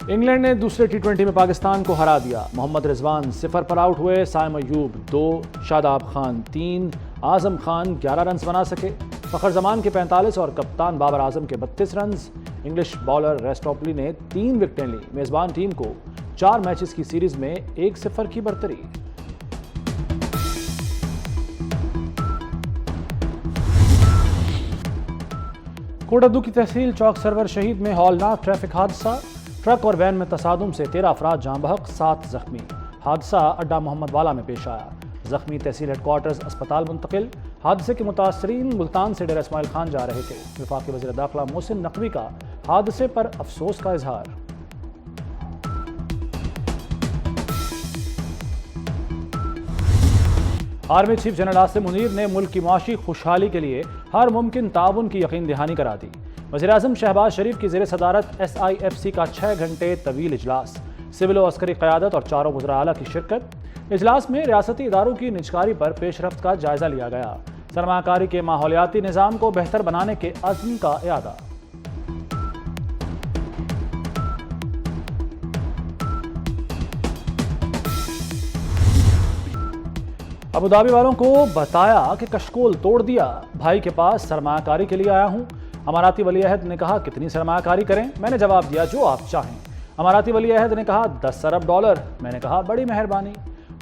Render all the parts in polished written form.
England ने दूसरे टी20 में पाकिस्तान को हरा दिया। मोहम्मद रिजवान 0 पर आउट हुए, साइम अयूब 2, शादाब खान 3, आजम खान 11 रन बना सके। फखर जमान के 45 और कप्तान बाबर आजम के 32 रन। इंग्लिश बॉलर रेस्टोपली ने 3 विकेटें ली। मेजबान टीम को 4 मैचेस की सीरीज में 1-0 की बढ़तरी। कोटद्दू की तहसील चौक सरवर शहीद में हौलनाक ट्रैफिक हादसा। ट्रक और वैन में तसादुम से 13 अफराद जाँ बहक, 7 जख्मी। हादसा अड्डा मोहम्मद वाला में पेश आया। जख्मी तहसील हेडक्वार्टर्स अस्पताल मुंतकिल। हादसे के मुतासरीन मुल्तान से डेरा इस्माइल खान जा रहे थे। वफाकी वज़ीर दाखिला मोहसिन नकवी का हादसे पर अफसोस का इजहार। Army chief general Asim Munir ने मुल्क की मुआशी खुशहाली के लिए हर मुमकिन ताउन की यकीन दहानी करा दी। वज़ीर-ए-आज़म शहबाज शरीफ की ज़ेर सदारत SIFC का 6 घंटे तवील इजलास। सिविल और अस्करी क़यादत और चारों वज़रा आला की शिरकत। इजलास में रियासती इदारों की निजकारी पर पेशरफ्त का जायजा लिया गया। सरमाकारी के माहौलियाती निज़ाम को बेहतर बनाने के अज़्म का इयादा। अबुधाबी वालों को बताया कि कशकोल तोड़ दिया। भाई के पास सरमाकारी के लिए आया हूं। अमाराती वली अहद ने कहा कितनी सरमाकारी करें? मैंने जवाब दिया जो आप चाहें। अमाराती वली अहद ने कहा 10 अरब डॉलर। मैंने कहा बड़ी मेहरबानी।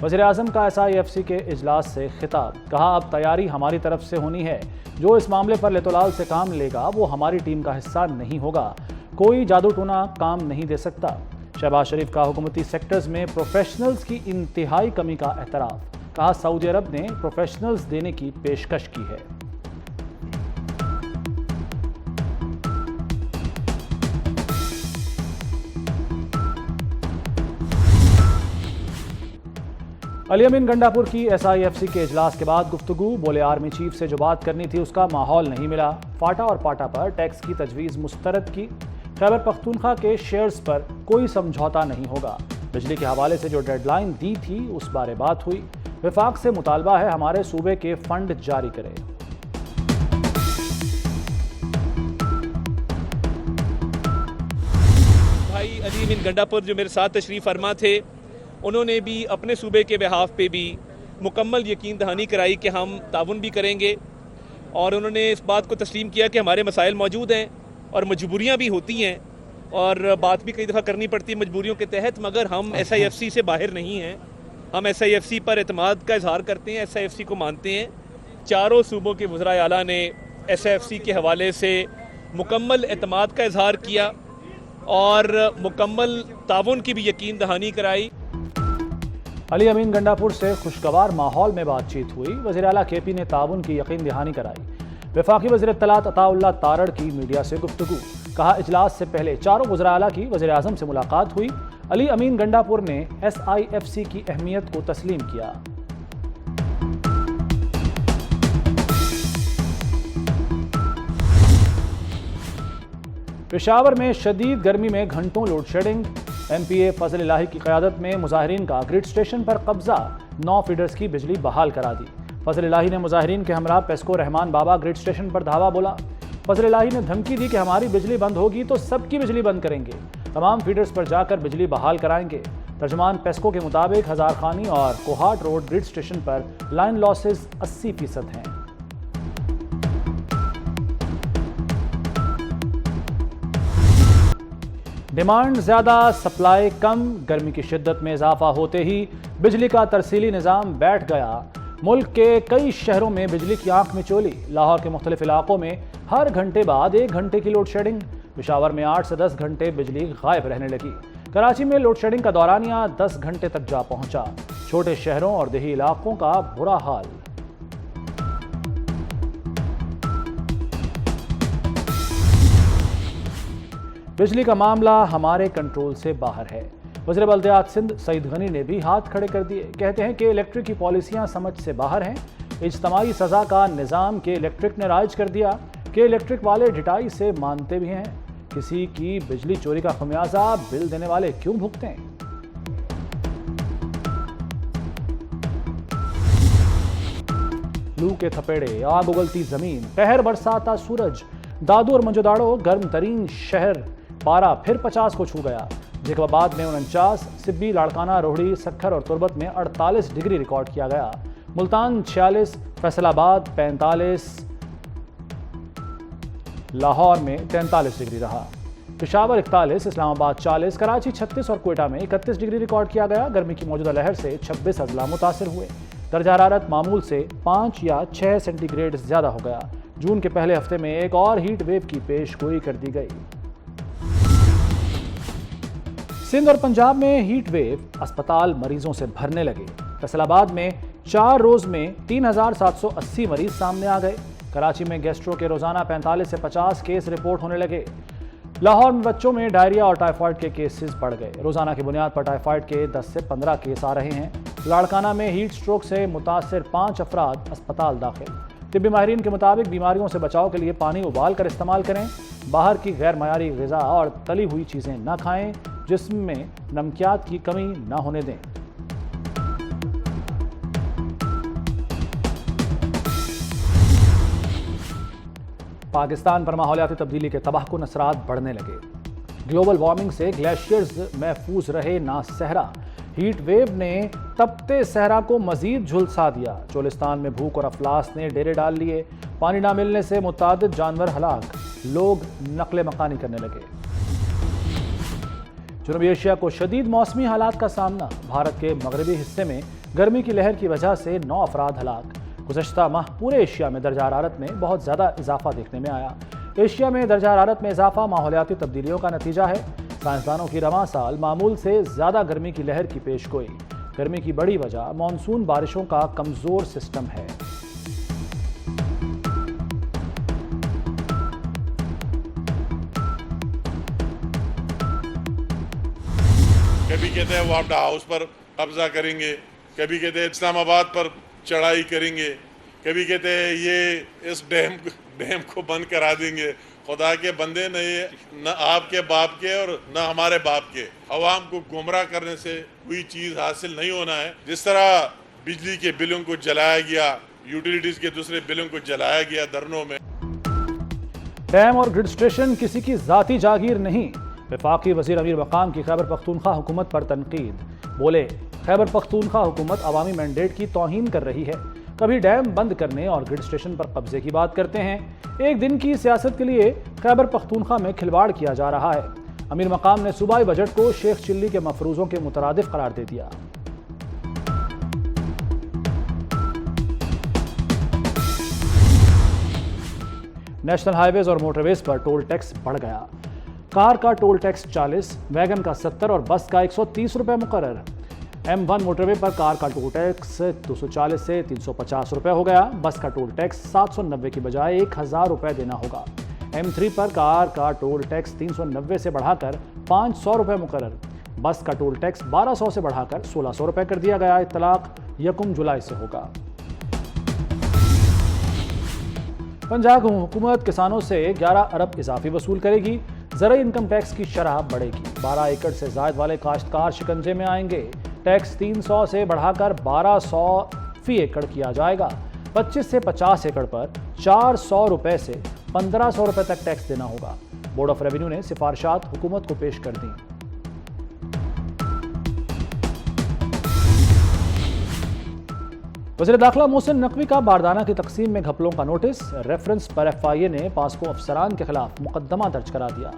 वज़ीर आज़म का SIFC के इजलास से खिताब। कहा अब तैयारी हमारी तरफ से होनी है। जो इस मामले पर लेतोलाल से काम लेगा वो हमारी टीम का हिस्सा नहीं होगा। कोई जादू टूना काम नहीं दे सकता। शहबाज शरीफ का हुकूमती सेक्टर्स में प्रोफेशनल्स की इंतहाई कमी का एतराफ़। कहा सऊदी अरब ने प्रोफेशनल्स देने की पेशकश की है। अली अमीन गंडापुर की SIFC के इजलास के बाद गुफ्तगू। बोले आर्मी चीफ से जो बात करनी थी उसका माहौल नहीं मिला। फाटा और पाटा पर टैक्स की तजवीज़ मुस्तरद की। खैबर पख्तूनख्वा के शेयर्स पर कोई समझौता नहीं होगा। बिजली के हवाले से जो डेडलाइन दी थी उस बारे बात हुई। विफाक से मुतालबा है हमारे सूबे के फंड जारी करे। भाई अली अमीन गंडापुर जो मेरे साथ तशरीफ़ फरमा थे, उन्होंने भी अपने सूबे के बिहाफ पे भी मुकम्मल यकीन दहानी कराई कि हम ताउन भी करेंगे। और उन्होंने इस बात को तस्लीम किया कि हमारे मसाइल मौजूद हैं और मजबूरियाँ भी होती हैं और बात भी कई दफ़ा करनी पड़ती है मजबूरियों के तहत, मगर हम SIFC से बाहर नहीं हैं। हम SIFC पर एतमाद का इजहार करते हैं, SIFC को मानते हैं। चारों सूबों के वज़रा आला ने SIFC के हवाले से मुकम्मल एतमाद का इजहार किया और मुकम्मल ताउन की भी यकीन दहानी कराई। अली अमीन गंडापुर से खुशगवार माहौल में बातचीत हुई। वज़ीर आला KP ने ताउन की यकीन दहानी कराई। वफाकी वज़ीर इत्तलात अताउल्लाह तारड़ की मीडिया से गुफ्तगू। कहा इजलास से पहले चारों वज़रा आला की वज़ीर आज़म से मुलाकात हुई। अली अमीन गंडापुर ने SIFC की अहमियत को तस्लीम किया। पेशावर में शदीद गर्मी में घंटों लोड शेडिंग। MPA फजल इलाही की क़यादत में मुजाहिरीन का ग्रिड स्टेशन पर कब्जा। 9 फीडर्स की बिजली बहाल करा दी। फजल इलाही ने मुजाहिरीन के हमरा पेस्को रहमान बाबा ग्रिड स्टेशन पर धावा बोला। फजल इलाही ने धमकी दी कि हमारी बिजली बंद होगी तो सबकी बिजली बंद करेंगे। तमाम फीडर्स पर जाकर बिजली बहाल कराएंगे। तर्जुमान पेस्को के मुताबिक हजार खानी और कोहाट रोड ग्रिड स्टेशन पर लाइन लॉसेज 80% हैं। डिमांड ज़्यादा सप्लाई कम। गर्मी की शिद्दत में इजाफा होते ही बिजली का तरसीली निज़ाम बैठ गया। मुल्क के कई शहरों में बिजली की आंख मिचोली। लाहौर के मुख्तलिफ इलाकों में हर घंटे बाद 1 घंटे की लोड शेडिंग। पेशावर में 8 से 10 घंटे बिजली गायब रहने लगी। कराची में लोड शेडिंग का दौरानिया 10 घंटे तक जा पहुंचा। छोटे शहरों और देही इलाकों का बुरा हाल। बिजली का मामला हमारे कंट्रोल से बाहर है। वज़ीर बल्दियात सिंध सईद गनी ने भी हाथ खड़े कर दिए। कहते हैं कि इलेक्ट्रिक की पॉलिसियां समझ से बाहर हैं। इज्तमाई सज़ा का निज़ाम के इलेक्ट्रिक ने राइज कर दिया कि इलेक्ट्रिक वाले ढिठाई से मानते भी हैं। किसी की बिजली चोरी का खमियाजा बिल देने वाले क्यों भुगतें? लू के थपेड़े, आग उगलती जमीन, कहर बरसाता सूरज। दादू और मंजोदाड़ो गर्म तरीन शहर। पारा फिर 50 को छू गया। जैकबाबाद में 49, सिब्बी, लाड़काना, रोहड़ी, सक्खर और तुर्बत में 48 डिग्री रिकॉर्ड किया गया। मुल्तान 46, फैसलाबाद 45, लाहौर में 43 डिग्री रहा। पेशावर 41, इस्लामाबाद 40, कराची 36 और क्वेटा में 31 डिग्री रिकॉर्ड किया गया। गर्मी की मौजूदा लहर से 26 अजला मुतासिर हुए। दर्जा हरारत मामूल से 5 या 6 सेंटीग्रेड ज्यादा हो गया। जून के पहले हफ्ते में एक और हीट वेव की पेशगोई कर दी गई। सिंध और पंजाब में हीट वेव, अस्पताल मरीजों से भरने लगे। फैसलाबाद में 4 रोज में 3780 मरीज सामने आ गए। कराची में गैस्ट्रो के रोजाना 45 से 50 केस रिपोर्ट होने लगे। लाहौर में बच्चों में डायरिया और टाइफाइड के केसेस बढ़ गए। रोजाना की बुनियाद पर टाइफाइड के 10 से 15 केस आ रहे हैं। लाड़काना में हीट स्ट्रोक से मुतासिर 5 अफराद अस्पताल दाखिल। तिब्बी माहिरीन के मुताबिक बीमारियों से बचाव के लिए पानी उबाल कर इस्तेमाल करें। बाहर की गैर मयारी ग़िज़ा और तली हुई चीज़ें न खाएं। जिस्म में नमकियात की कमी न होने दें। पाकिस्तान पर माहौलियाती तब्दीली के तबाहकुन असरात बढ़ने लगे। ग्लोबल वार्मिंग से ग्लेशियर्स महफूज रहे ना सहरा। हीट वेव ने तपते सहरा को मजीद झुलसा दिया। चोलिस्तान में भूख और अफलास ने डेरे डाल लिए। पानी ना मिलने से मुतादिद जानवर हलाक, लोग नकले मकानी करने लगे। जनूबी एशिया को शदीद मौसमी हालात का सामना। भारत के मगरबी हिस्से में गर्मी की लहर की वजह से 9 अफराद हलाक। गुज़श्ता माह पूरे एशिया में दर्जा हरारत में बहुत ज़्यादा इजाफा देखने में आया। एशिया में दर्जा हरारत में इजाफा माहौलियाती तब्दीलियों का नतीजा है। साइंसदानों की रवां साल मामूल से ज़्यादा गर्मी की लहर की पेशगोई। गर्मी की बड़ी वजह मानसून बारिशों का कमज़ोर सिस्टम है। कभी कहते हैं वापडा हाउस पर कब्जा करेंगे, कभी कहते हैं इस्लामाबाद पर चढ़ाई करेंगे, कभी कहते हैं ये इस डैम को बंद करा देंगे। खुदा के बंदे न आपके बाप के और न हमारे बाप के। अवाम को गुमराह करने से कोई चीज़ हासिल नहीं होना है। जिस तरह बिजली के बिलों को जलाया गया, यूटिलिटीज़ के दूसरे बिलों को जलाया गया धरनों में। डैम और ग्रिड स्टेशन किसी की ज़ाती जागीर नहीं। वफाकी वज़ीर अमीर मकाम की खैबर पख्तूनख्वा हुकूमत पर तनकीद। बोले, खैबर पख्तूनख्वा हुकूमत अवामी मैंडेट की तौहीन कर रही है। कभी डैम बंद करने और ग्रिड स्टेशन पर कब्जे की बात करते हैं। एक दिन की सियासत के लिए खैबर पख्तूनख्वा में खिलवाड़ किया जा रहा है। अमीर मकाम ने सूबाई बजट को शेख चिल्ली के मफरूज़ों के मुतरादिफ करार दे दिया। नेशनल हाईवेज और मोटरवेज पर टोल टैक्स बढ़ गया। कार का टोल टैक्स 40, वैगन का 70 और बस का 130 रुपये मुकर्रर। M1 मोटरवे पर कार का टोल टैक्स 240 से 350 रुपये हो गया। बस का टोल टैक्स 790 की बजाय 1000 रुपये देना होगा। M3 पर कार का टोल टैक्स 390 से बढ़ाकर 500 रुपये मुकर्रर। बस का टोल टैक्स 1200 से बढ़ाकर 1600 रुपये कर दिया गया। इत्तलाक 1 जुलाई से होगा। पंजाब हुकूमत किसानों से 11 अरब इजाफी वसूल करेगी। ज़राई इनकम टैक्स की शरह बढ़ेगी। 12 एकड़ से ज़ायद वाले काश्तकार शिकंजे में आएंगे। टैक्स 300 से बढ़ाकर 1200 फी एकड़ किया जाएगा। 25 से 50 एकड़ पर 400 रुपये से 1500 रुपये तक टैक्स देना होगा। बोर्ड ऑफ रेवेन्यू ने सिफारिशात हुकूमत को पेश कर दी। वज़ीर दाखिला मोहसिन नकवी का बारदाना की तकसीम में घपलों का नोटिस। रेफरेंस पर FIA ने पास्को अफसरान के खिलाफ मुकदमा दर्ज करा दिया।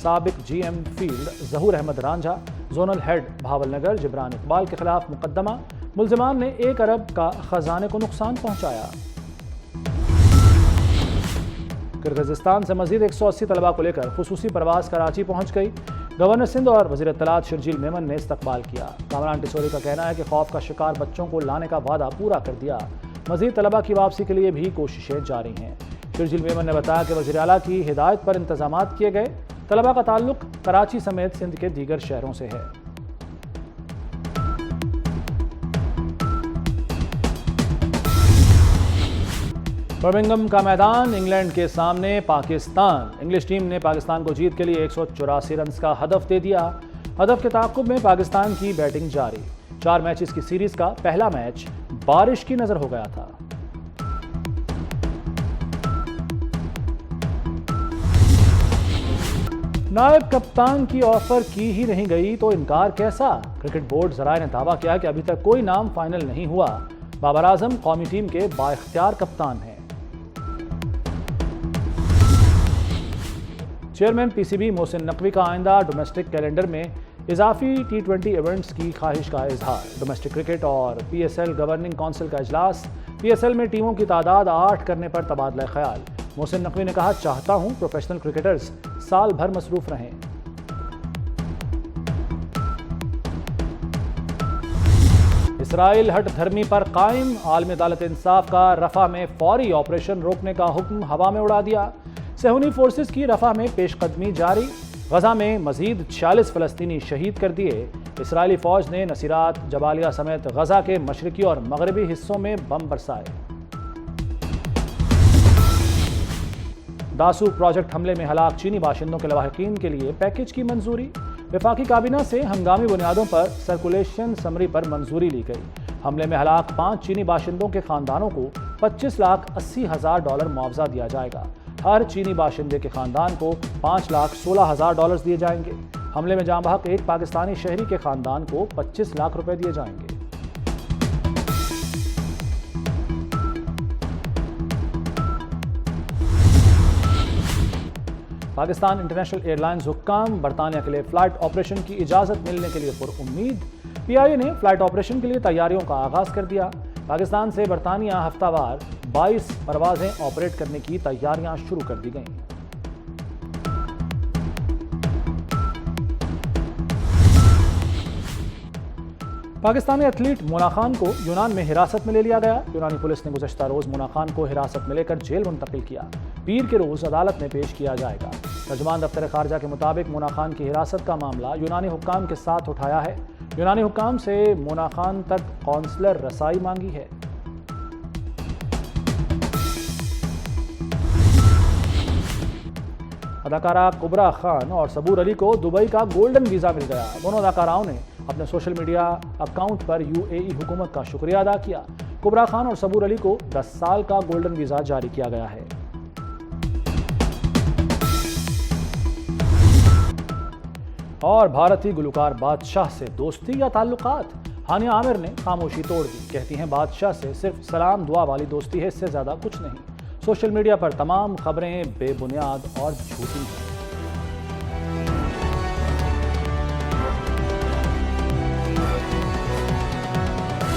साबिक GM फील्ड ज़हूर अहमद रांझा, जोनल हेड भावलनगर जिब्रान इकबाल के खिलाफ मुकदमा। मुल्जिमान ने 1 अरब का खजाने को नुकसान पहुंचाया। किर्गिज़स्तान से मजीद 180 तलबा को लेकर खुसूसी परवाज कराची पहुंच गई। गवर्नर सिंध और वज़ीर इत्तलात शर्जील मेमन ने इस्तकबाल किया। कामरान टिसोरी का कहना है कि खौफ का शिकार बच्चों को लाने का वादा पूरा कर दिया। मजीद तलबा की वापसी के लिए भी कोशिशें जारी हैं। शर्जील मेमन ने बताया कि वज़ीर आला की हिदायत पर इंतजामात किए गए। तलबा का ताल्लुक कराची समेत सिंध के दीगर शहरों से है। बर्मिंघम का मैदान इंग्लैंड के सामने पाकिस्तान। इंग्लिश टीम ने पाकिस्तान को जीत के लिए 184 रन का हदफ दे दिया। हदफ के ताक़ुब में पाकिस्तान की बैटिंग जारी। 4 मैचेस की सीरीज का पहला मैच बारिश की नजर हो गया था। नायब कप्तान की ऑफर की ही नहीं गई तो इनकार कैसा? क्रिकेट बोर्ड जराए ने दावा किया कि अभी तक कोई नाम फाइनल नहीं हुआ। बाबर आजम कौमी टीम के बाइख्तियार कप्तान हैं। चेयरमैन पीसीबी मोहसिन नकवी का आइंदा डोमेस्टिक कैलेंडर में इजाफी T20 इवेंट्स की ख्वाहिश का इजहार। डोमेस्टिक क्रिकेट और PSL गवर्निंग काउंसिल का इजलास। PSL में टीमों की तादाद 8 करने पर तबादला ख्याल। मोहसिन नकवी ने कहा, चाहता हूं प्रोफेशनल क्रिकेटर्स साल भर मसरूफ रहें। इसराइल हट धर्मी पर कायम। आलमी अदालत इंसाफ का रफा में फौरी ऑपरेशन रोकने का हुक्म हवा में उड़ा दिया। सेहूनी फोर्सेस की रफा में पेशकदमी जारी। गजा में मजीद 46 फलस्तीनी शहीद कर दिए। इसराइली फौज ने नसीरात, जबालिया समेत गजा के मशरकी और मगरबी हिस्सों में बम बरसाए। दासू प्रोजेक्ट हमले में हलाक चीनी बाशिंदों के लवाहिकीन के लिए पैकेज की मंजूरी। वफाकी काबीना से हंगामी बुनियादों पर सर्कुलेशन समरी पर मंजूरी ली गई। हमले में हलाक 5 चीनी बाशिंदों के खानदानों को $25,80,000 मुआवजा दिया जाएगा। हर चीनी बाशिंदे के खानदान को $5,16,000 दिए जाएंगे। हमले में जाँ बहक एक पाकिस्तानी शहरी के खानदान को 25 लाख रुपए दिए जाएंगे। पाकिस्तान इंटरनेशनल एयरलाइंस हुक्काम। बरतानिया के लिए फ्लाइट ऑपरेशन की इजाजत मिलने के लिए पुरुम्मीद। PIA ने फ्लाइट ऑपरेशन के लिए तैयारियों का आगाज कर दिया। पाकिस्तान से बरतानिया हफ्तावार 22 परवाजें ऑपरेट करने की तैयारियां शुरू कर दी गईं। पाकिस्तानी एथलीट मोना खान को यूनान में हिरासत में ले लिया गया। यूनानी पुलिस ने गुज़श्ता रोज मोना खान को हिरासत में लेकर जेल मुंतकिल किया। पीर के रोज अदालत में पेश किया जाएगा। तर्जुमान दफ्तर खारजा के मुताबिक मोना खान की हिरासत का मामला यूनानी हुक्काम के साथ उठाया है। यूनानी हुक्काम से मोना खान तक कौंसलर रसाई मांगी है। अदाकारा कुबरा खान और सबूर अली को दुबई का गोल्डन वीज़ा मिल गया। दोनों अदाकाराओं ने अपने सोशल मीडिया अकाउंट पर UAE हुकूमत का शुक्रिया अदा किया। कुबरा खान और सबूर अली को 10 साल का गोल्डन वीज़ा जारी किया गया है। और भारतीय गुलकार बादशाह से दोस्ती या ताल्लुकात? हानिया आमिर ने खामोशी तोड़ दी। कहती हैं बादशाह से सिर्फ सलाम दुआ वाली दोस्ती है, इससे ज्यादा कुछ नहीं। सोशल मीडिया पर तमाम खबरें बेबुनियाद और झूठी हैं।